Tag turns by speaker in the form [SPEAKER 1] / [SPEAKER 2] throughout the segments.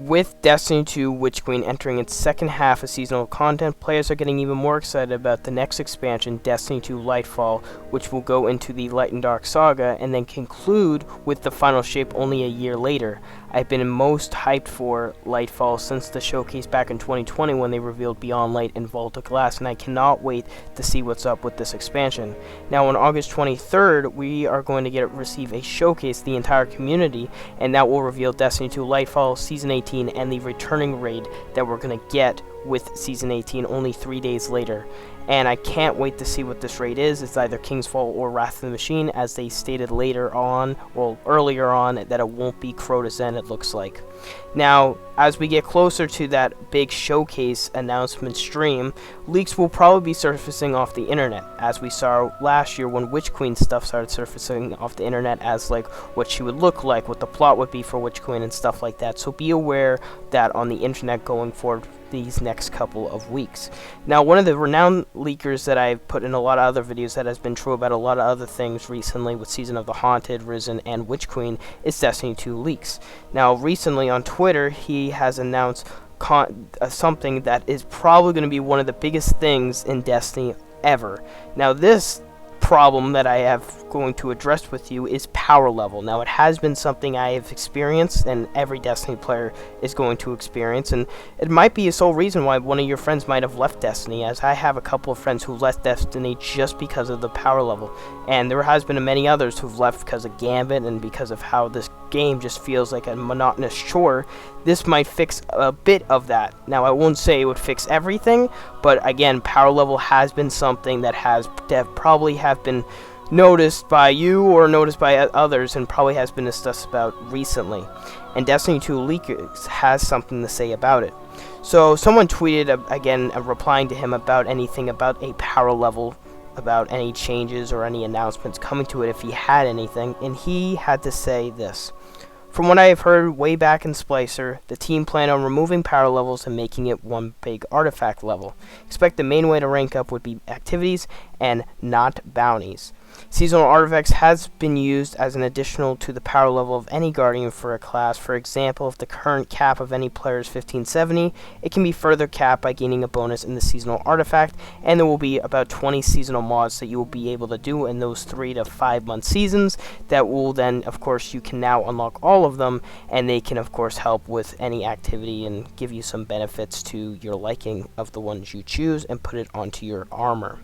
[SPEAKER 1] With Destiny 2 Witch Queen entering its second half of seasonal content, players are getting even more excited about the next expansion, Destiny 2 Lightfall, which will go into the Light and Dark Saga and then conclude with the final shape only a year later. I've been most hyped for Lightfall since the showcase back in 2020 when they revealed Beyond Light and Vault of Glass, and I cannot wait to see what's up with this expansion. Now on August 23rd, we are going to receive a showcase, the entire community, and that will reveal Destiny 2 Lightfall, Season 18, and the returning raid that we're going to get with Season 18 only 3 days later. And I can't wait to see what this raid is. It's either King's Fall or Wrath of the Machine, as they stated earlier on, that it won't be Crota's End, it looks like. Now, as we get closer to that big showcase announcement stream, leaks will probably be surfacing off the internet, as we saw last year when Witch Queen stuff started surfacing off the internet, as like what she would look like, what the plot would be for Witch Queen and stuff like that. So be aware that on the internet going forward these next couple of weeks. Now, one of the renowned leakers that I've put in a lot of other videos that has been true about a lot of other things recently with Season of the Haunted, Risen, and Witch Queen is Destiny 2 leaks. Now, recently on Twitter, he has announced something that is probably going to be one of the biggest things in Destiny ever. Now, this problem that I have going to address with you is power level. Now, it has been something I have experienced, and every Destiny player is going to experience, and it might be a sole reason why one of your friends might have left Destiny, as I have a couple of friends who left Destiny just because of the power level, and there has been many others who've left because of Gambit and because of how this game just feels like a monotonous chore. This might fix a bit of that. Now, I won't say it would fix everything, but again, power level has been something that probably have been noticed by you or noticed by others, and probably has been discussed about recently. And Destiny 2 Leakers has something to say about it. So someone tweeted again, replying to him about anything about a power level, about any changes or any announcements coming to it if he had anything, and he had to say this: "From what I have heard way back in Splicer, the team planned on removing power levels and making it one big artifact level. Expect the main way to rank up would be activities and not bounties. Seasonal artifacts has been used as an additional to the power level of any guardian for a class. For example, if the current cap of any player is 1570, it can be further capped by gaining a bonus in the seasonal artifact, and there will be about 20 seasonal mods that you will be able to do in those 3 to 5 month seasons that will then, of course, you can now unlock all of them, and they can, of course, help with any activity and give you some benefits to your liking of the ones you choose and put it onto your armor."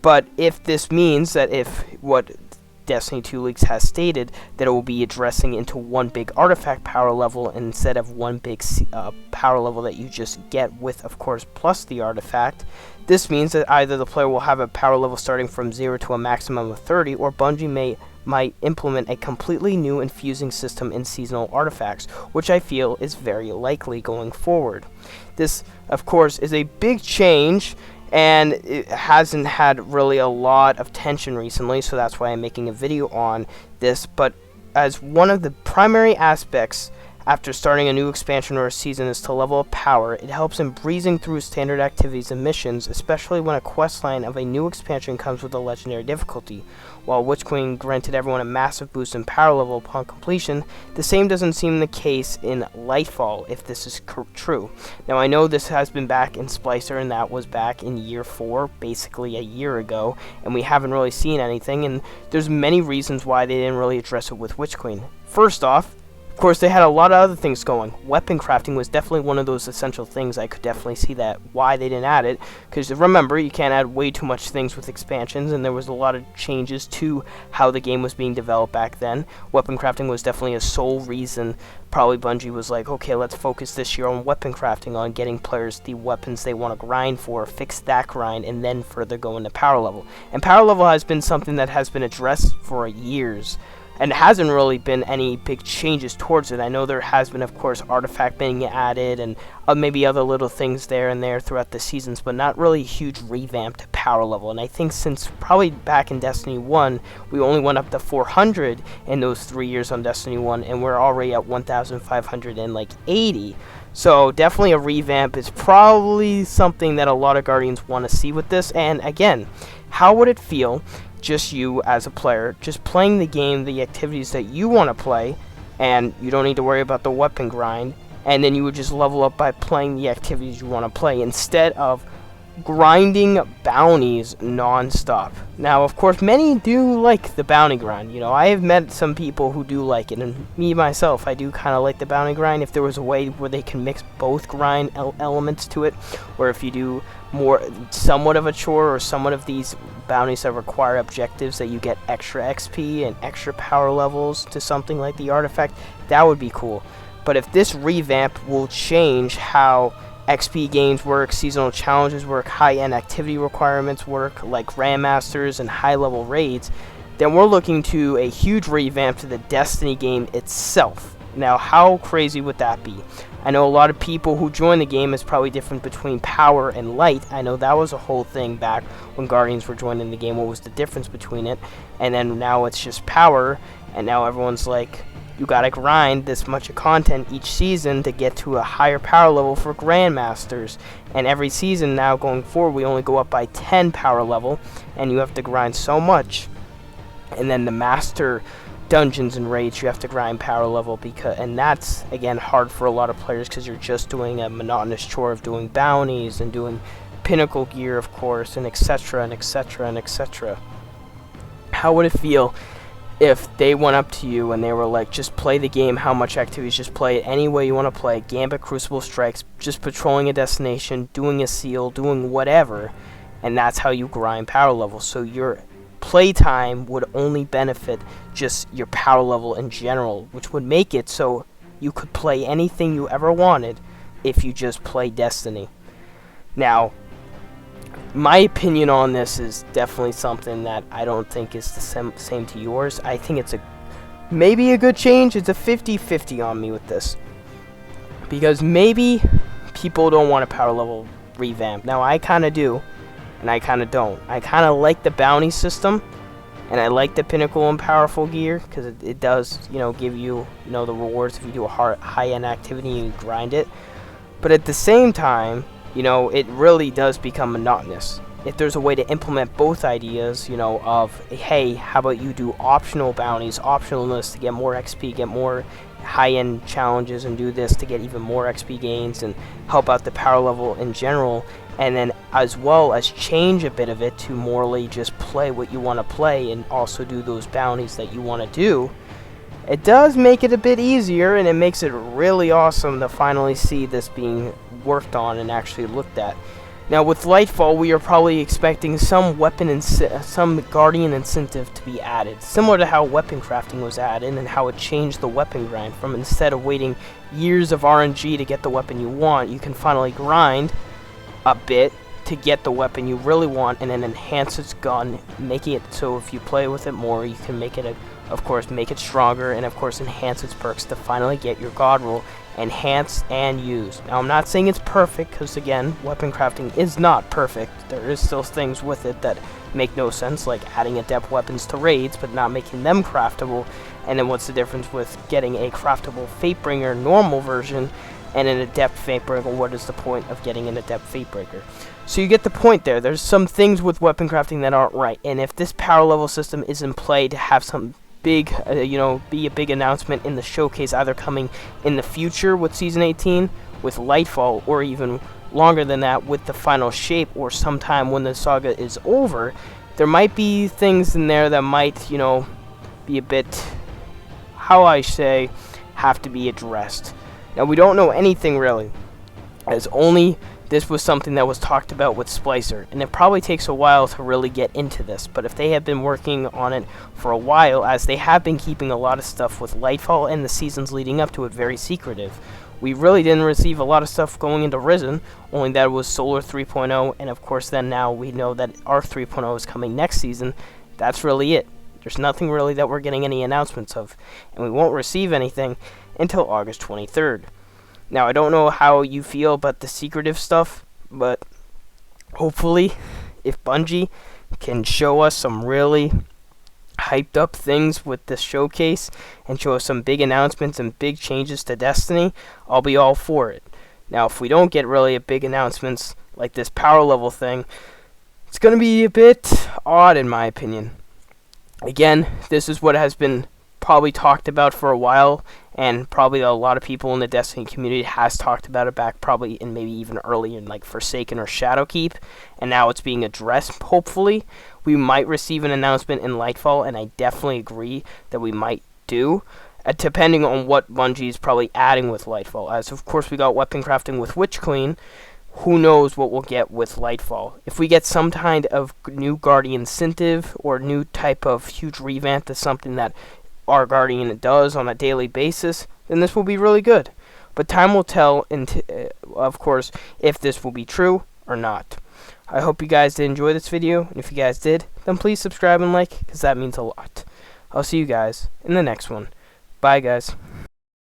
[SPEAKER 1] But if this means that if what Destiny 2 Leaks has stated, that it will be addressing into one big artifact power level instead of one big power level that you just get with, of course, plus the artifact, this means that either the player will have a power level starting from 0 to a maximum of 30, or Bungie might implement a completely new infusing system in seasonal artifacts, which I feel is very likely going forward. This, of course, is a big change, and it hasn't had really a lot of tension recently, so that's why I'm making a video on this. But as one of the primary aspects after starting a new expansion or a season is to level up power, it helps in breezing through standard activities and missions, especially when a questline of a new expansion comes with a legendary difficulty. While Witch Queen granted everyone a massive boost in power level upon completion, the same doesn't seem the case in Lightfall, if this is true. Now, I know this has been back in Splicer, and that was back in year 4, basically a year ago, and we haven't really seen anything, and there's many reasons why they didn't really address it with Witch Queen. First off, of course, they had a lot of other things going. Weapon crafting was definitely one of those essential things. I could definitely see that, why they didn't add it. Because remember, you can't add way too much things with expansions, and there was a lot of changes to how the game was being developed back then. Weapon crafting was definitely a sole reason. Probably Bungie was like, okay, let's focus this year on weapon crafting, on getting players the weapons they want to grind for, fix that grind, and then further go into power level. And power level has been something that has been addressed for years, and hasn't really been any big changes towards it. I know there has been, of course, artifact being added and maybe other little things there and there throughout the seasons, but not really a huge revamp to power level. And I think since probably back in Destiny 1, we only went up to 400 in those 3 years on Destiny 1, and we're already at 1,580. So definitely a revamp is probably something that a lot of Guardians want to see with this. And again, how would it feel, just you as a player, just playing the game, the activities that you want to play, and you don't need to worry about the weapon grind, and then you would just level up by playing the activities you want to play instead of grinding bounties non-stop. Now, of course, many do like the bounty grind. You know, I have met some people who do like it, and me myself, I do kind of like the bounty grind. If there was a way where they can mix both grind elements to it, or if you do more somewhat of a chore or somewhat of these bounties that require objectives that you get extra XP and extra power levels to something like the artifact, that would be cool. But if this revamp will change how XP gains work, seasonal challenges work, high-end activity requirements work, like Grandmasters and high-level raids, then we're looking to a huge revamp to the Destiny game itself. Now, how crazy would that be? I know a lot of people who join the game is probably different between power and light. I know that was a whole thing back when Guardians were joining the game. What was the difference between it? And then now it's just power, and now everyone's like, you gotta grind this much of content each season to get to a higher power level for Grandmasters. And every season now going forward, we only go up by 10 power level, and you have to grind so much. And then the Master dungeons and raids, you have to grind power level, and that's again hard for a lot of players because you're just doing a monotonous chore of doing bounties and doing pinnacle gear, of course, and etc. and etc. and etc. How would it feel if they went up to you and they were like, just play the game, how much activities, just play it any way you want to play it, Gambit, Crucible Strikes, just patrolling a destination, doing a seal, doing whatever, and that's how you grind power level. So your playtime would only benefit just your power level in general, which would make it so you could play anything you ever wanted if you just play Destiny. Now, my opinion on this is definitely something that I don't think is the same to yours. I think it's maybe a good change. It's a 50-50 on me with this. Because maybe people don't want a power level revamp. Now, I kind of do, and I kind of don't. I kind of like the bounty system, and I like the pinnacle and powerful gear, because it does, give you, the rewards if you do a high-end activity and you grind it. But at the same time, it really does become monotonous. If there's a way to implement both ideas, of, hey, how about you do optional bounties, optionalness to get more XP, get more high-end challenges, and do this to get even more XP gains and help out the power level in general, and then as well as change a bit of it to morely just play what you want to play and also do those bounties that you want to do, it does make it a bit easier, and it makes it really awesome to finally see this being worked on and actually looked at. Now, with Lightfall, we are probably expecting some some Guardian incentive to be added, similar to how weapon crafting was added and how it changed the weapon grind. From instead of waiting years of RNG to get the weapon you want, you can finally grind a bit to get the weapon you really want and then enhance its gun, making it so if you play with it more, you can make it of course make it stronger, and of course enhance its perks to finally get your god roll enhanced and used. Now, I'm not saying it's perfect, because again, weapon crafting is not perfect. There is still things with it that make no sense, like adding adept weapons to raids but not making them craftable. And then what's the difference with getting a craftable Fatebringer normal version and an adept Fatebringer? What is the point of getting an adept Fatebringer? So you get the point there. There's some things with weapon crafting that aren't right, and if this power level system is in play to have some big, be a big announcement in the showcase, either coming in the future with Season 18, with Lightfall, or even longer than that with the final shape, or sometime when the saga is over, there might be things in there that might, be a bit, how I say, have to be addressed. Now, we don't know anything really, as only this was something that was talked about with Splicer, and it probably takes a while to really get into this, but if they have been working on it for a while, as they have been keeping a lot of stuff with Lightfall and the seasons leading up to it very secretive, we really didn't receive a lot of stuff going into Risen, only that it was Solar 3.0, and of course then now we know that Arc 3.0 is coming next season. That's really it. There's nothing really that we're getting any announcements of, and we won't receive anything until August 23rd. Now, I don't know how you feel about the secretive stuff, but hopefully, if Bungie can show us some really hyped up things with this showcase and show us some big announcements and big changes to Destiny, I'll be all for it. Now, if we don't get really big announcements like this power level thing, it's going to be a bit odd in my opinion. Again, this is what has been probably talked about for a while, and probably a lot of people in the Destiny community has talked about it back probably in maybe even early in like Forsaken or Shadowkeep, and now it's being addressed. Hopefully we might receive an announcement in Lightfall, and I definitely agree that we might do, depending on what Bungie's probably adding with Lightfall. As of course we got weapon crafting with Witch Queen, who knows what we'll get with Lightfall. If we get some kind of new Guardian incentive or new type of huge revamp to something that our Guardian does on a daily basis, then this will be really good. But time will tell, of course, if this will be true or not. I hope you guys did enjoy this video, and if you guys did, then please subscribe and like, because that means a lot. I'll see you guys in the next one. Bye, guys.